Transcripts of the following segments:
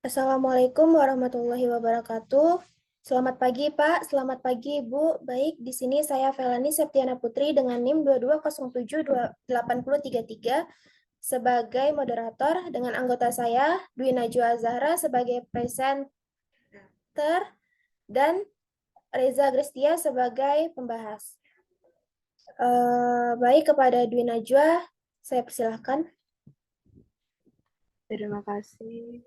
Assalamualaikum warahmatullahi wabarakatuh. Selamat pagi, Pak. Selamat pagi, Ibu. Baik, di sini saya Felani Septiana Putri dengan NIM 22078033 sebagai moderator dengan anggota saya Dwi Najwa Zahra sebagai presenter dan Reza Grestia sebagai pembahas. Baik, kepada Dwi Najwa, saya persilahkan. Terima kasih.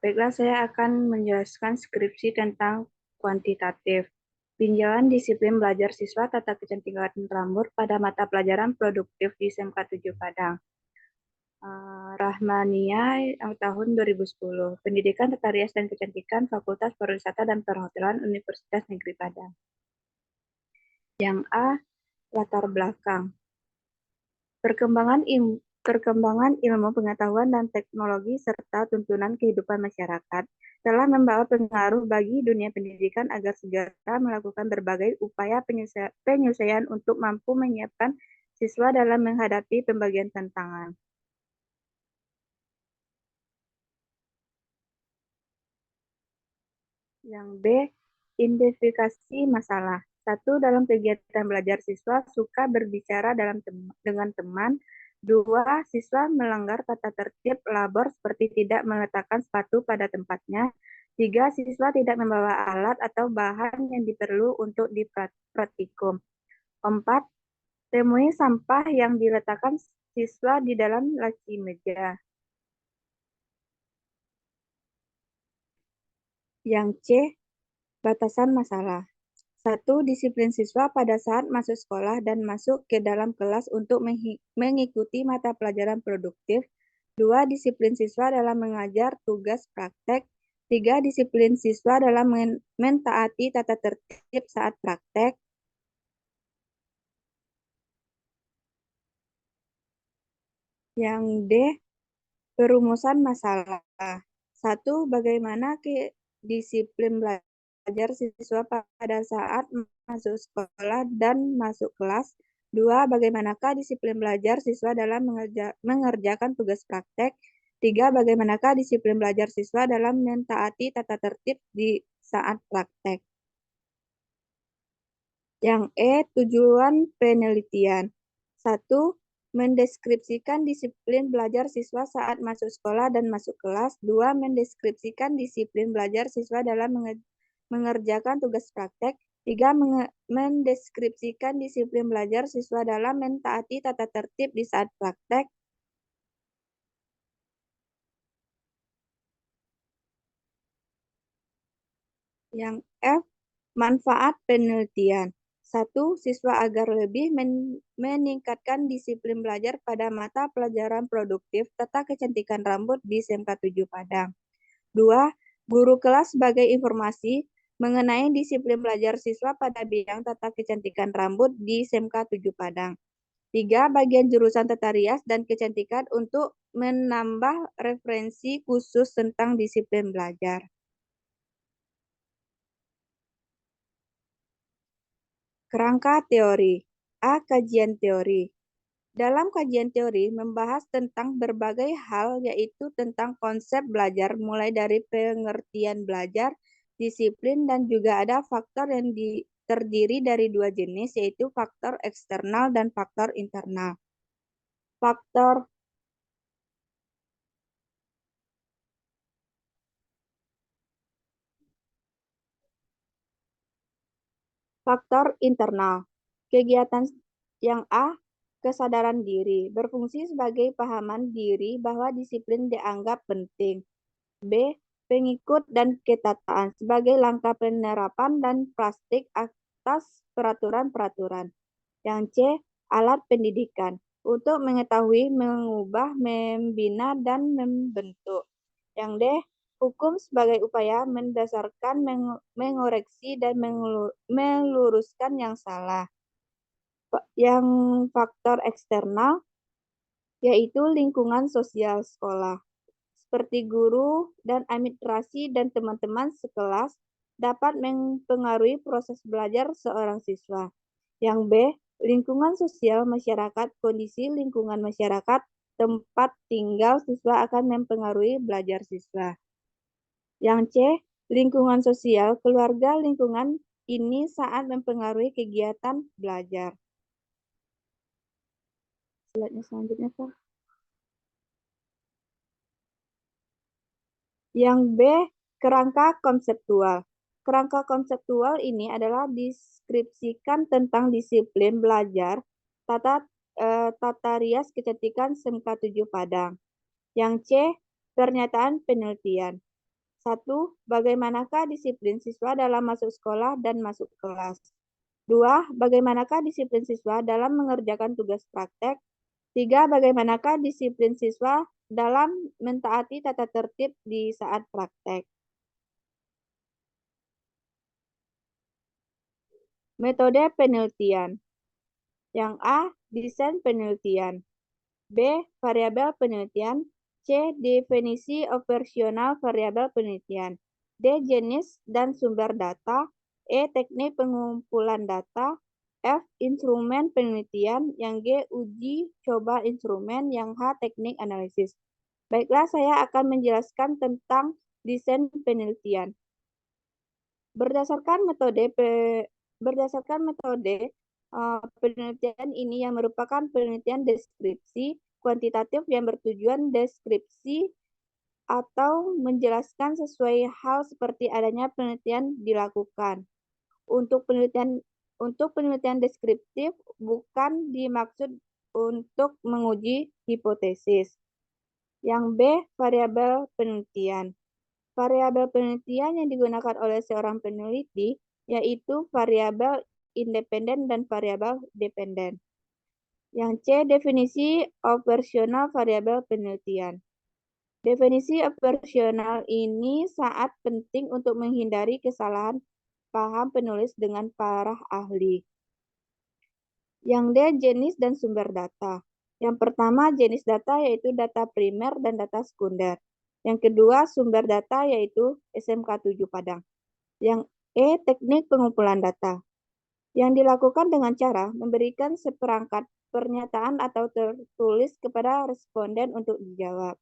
Baiklah, saya akan menjelaskan skripsi tentang kuantitatif. Tinjauan disiplin belajar siswa tata kecantikan rambut pada mata pelajaran produktif di SMK 7 Padang. Rahmania tahun 2010. Pendidikan Tata Rias dan Kecantikan Fakultas Pariwisata dan Perhotelan Universitas Negeri Padang. Yang A. Latar belakang. Perkembangan ilmu pengetahuan dan teknologi serta tuntunan kehidupan masyarakat telah membawa pengaruh bagi dunia pendidikan agar segera melakukan berbagai upaya penyelesaian untuk mampu menyiapkan siswa dalam menghadapi pembagian tantangan. Yang B. Identifikasi masalah. 1. Dalam kegiatan belajar siswa suka berbicara dengan teman. 2. Siswa melanggar tata tertib labor seperti tidak meletakkan sepatu pada tempatnya. 3. Siswa tidak membawa alat atau bahan yang diperlu untuk dipraktikum. 4. Temui sampah yang diletakkan siswa di dalam laci meja. Yang C. Batasan masalah. 1. Disiplin siswa pada saat masuk sekolah dan masuk ke dalam kelas untuk mengikuti mata pelajaran produktif. 2. Disiplin siswa dalam mengajar tugas praktek. 3. Disiplin siswa dalam mentaati tata tertib saat praktek. Yang D. Perumusan masalah. 1. Bagaimana disiplin belajar siswa pada saat masuk sekolah dan masuk kelas. 2. Bagaimanakah disiplin belajar siswa dalam mengerjakan tugas praktek. 3. Bagaimanakah disiplin belajar siswa dalam mentaati tata tertib di saat praktek. Yang E. Tujuan penelitian. 1. Mendeskripsikan disiplin belajar siswa saat masuk sekolah dan masuk kelas. 2. Mendeskripsikan disiplin belajar siswa dalam mengerjakan tugas praktek. 3. Mendeskripsikan disiplin belajar siswa dalam mentaati tata tertib di saat praktek. Yang F. Manfaat penelitian. 1. Siswa agar lebih meningkatkan disiplin belajar pada mata pelajaran produktif tata kecantikan rambut di SMK 7 Padang. 2. Guru kelas sebagai informasi mengenai disiplin belajar siswa pada bidang tata kecantikan rambut di SMK 7 Padang. 3. Bagian jurusan tata rias dan kecantikan untuk menambah referensi khusus tentang disiplin belajar. Kerangka teori. A. Kajian teori. Dalam kajian teori membahas tentang berbagai hal yaitu tentang konsep belajar mulai dari pengertian belajar, disiplin dan juga ada faktor yang terdiri dari dua jenis yaitu faktor eksternal dan faktor internal. Faktor internal. Kegiatan yang A. Kesadaran diri. Berfungsi sebagai pahaman diri bahwa disiplin dianggap penting. B. Pengikut dan ketataan sebagai langkah penerapan dan praktik atas peraturan-peraturan. Yang C. Alat pendidikan. Untuk mengetahui, mengubah, membina, dan membentuk. Yang D. Hukum sebagai upaya mendasarkan, mengoreksi, dan meluruskan yang salah. Yang faktor eksternal, yaitu lingkungan sosial sekolah, seperti guru dan administrasi dan teman-teman sekelas, dapat mempengaruhi proses belajar seorang siswa. Yang B. Lingkungan sosial masyarakat, kondisi lingkungan masyarakat tempat tinggal siswa akan mempengaruhi belajar siswa. Yang C, lingkungan sosial, keluarga lingkungan ini saat mempengaruhi kegiatan belajar. Slide-nya selanjutnya, Pak. Yang B, kerangka konseptual. Kerangka konseptual ini adalah deskripsikan tentang disiplin belajar tata rias kecantikan SMK 7 Padang. Yang C, pernyataan penelitian. 1. Bagaimanakah disiplin siswa dalam masuk sekolah dan masuk kelas? 2. Bagaimanakah disiplin siswa dalam mengerjakan tugas praktek? 3. Bagaimanakah disiplin siswa dalam mentaati tata tertib di saat praktek? Metode penelitian. Yang A, desain penelitian. B, variabel penelitian. C, definisi operasional variabel penelitian. D, jenis dan sumber data. E, teknik pengumpulan data. F, instrumen penelitian. Yang G, uji coba instrumen. Yang H, teknik analisis. Baiklah, saya akan menjelaskan tentang desain penelitian. Berdasarkan metode penelitian ini yang merupakan penelitian deskripsi kuantitatif yang bertujuan deskripsi atau menjelaskan sesuai hal seperti adanya penelitian dilakukan. Untuk penelitian deskriptif bukan dimaksud untuk menguji hipotesis. Yang B, variabel penelitian. Variabel penelitian yang digunakan oleh seorang peneliti yaitu variabel independen dan variabel dependen. Yang C, definisi operasional variabel penelitian. Definisi operasional ini sangat penting untuk menghindari kesalahan paham penulis dengan para ahli. Yang D, jenis dan sumber data. Yang pertama, jenis data yaitu data primer dan data sekunder. Yang kedua, sumber data yaitu SMK 7 Padang. Yang E, teknik pengumpulan data. Yang dilakukan dengan cara memberikan seperangkat pernyataan atau tertulis kepada responden untuk dijawab.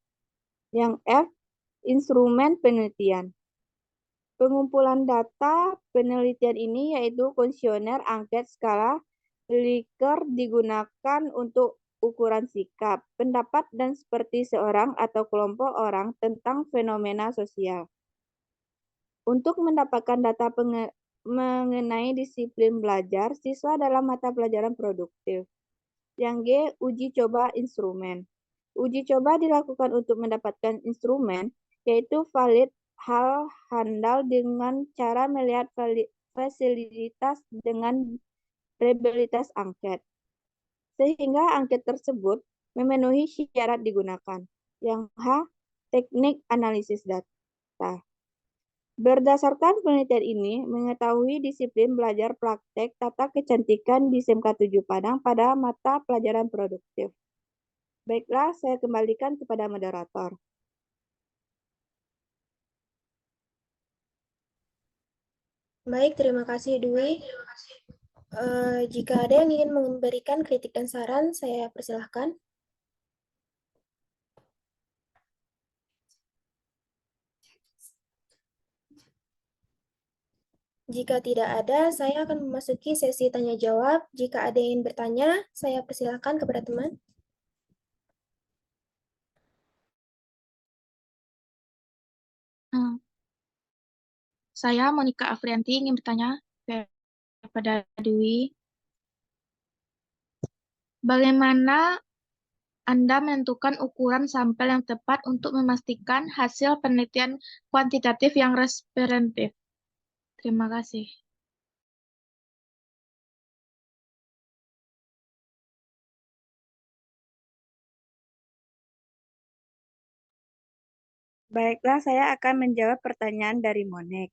Yang F, instrumen penelitian. Pengumpulan data penelitian ini yaitu kuesioner, angket, skala, Likert digunakan untuk ukuran sikap, pendapat, dan seperti seorang atau kelompok orang tentang fenomena sosial. Untuk mendapatkan data mengenai disiplin belajar siswa dalam mata pelajaran produktif. Yang G, uji coba instrumen. Uji coba dilakukan untuk mendapatkan instrumen, yaitu valid hal handal dengan cara melihat fasilitas dengan reliabilitas angket, sehingga angket tersebut memenuhi syarat digunakan. Yang H, teknik analisis data. Berdasarkan penelitian ini, mengetahui disiplin belajar praktek tata kecantikan di SMK 7 Padang pada mata pelajaran produktif. Baiklah, saya kembalikan kepada moderator. Baik, terima kasih Dwi. Jika ada yang ingin memberikan kritik dan saran, saya persilahkan. Jika tidak ada, saya akan memasuki sesi tanya jawab. Jika ada yang ingin bertanya, saya persilahkan kepada teman. Saya Monica Afrianti ingin bertanya kepada Dwi. Bagaimana Anda menentukan ukuran sampel yang tepat untuk memastikan hasil penelitian kuantitatif yang representatif? Terima kasih. Baiklah, saya akan menjawab pertanyaan dari Monek.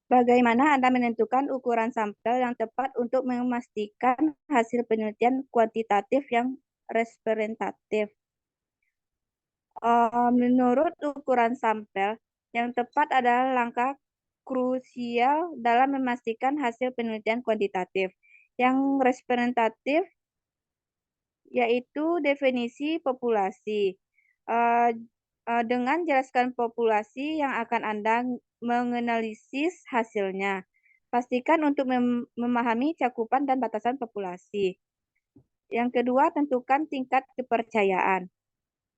Bagaimana Anda menentukan ukuran sampel yang tepat untuk memastikan hasil penelitian kuantitatif yang representatif? Menurut ukuran sampel, yang tepat adalah langkah krusial dalam memastikan hasil penelitian kuantitatif, Yang representatif yaitu definisi populasi. Dengan jelaskan populasi yang akan Anda menganalisis hasilnya. Pastikan untuk memahami cakupan dan batasan populasi. Yang kedua, tentukan tingkat kepercayaan.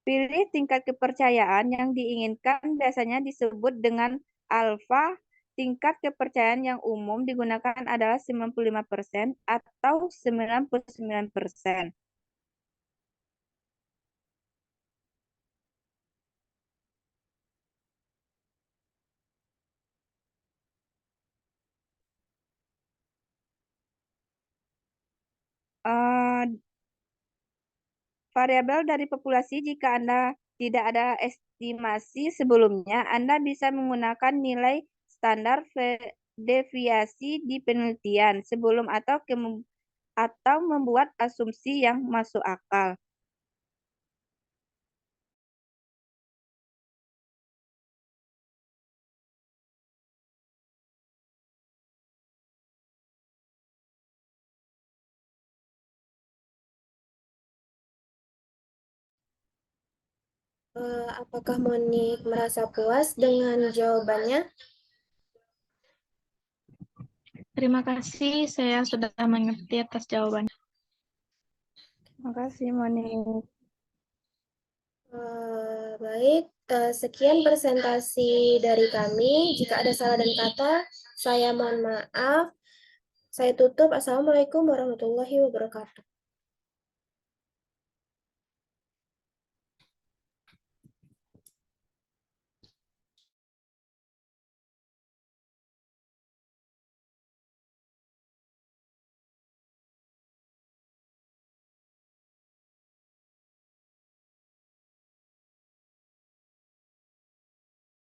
Pilih tingkat kepercayaan yang diinginkan biasanya disebut dengan alfa. Tingkat kepercayaan yang umum digunakan adalah 95% atau 99%. Variabel dari populasi, jika Anda tidak ada estimasi sebelumnya, Anda bisa menggunakan nilai standar deviasi di penelitian sebelum atau membuat asumsi yang masuk akal. Apakah Monik merasa puas dengan jawabannya? Terima kasih, saya sudah mengerti atas jawabannya. Terima kasih, Monik. Baik, sekian presentasi dari kami. Jika ada salah dan kata, saya mohon maaf. Saya tutup. Assalamualaikum warahmatullahi wabarakatuh.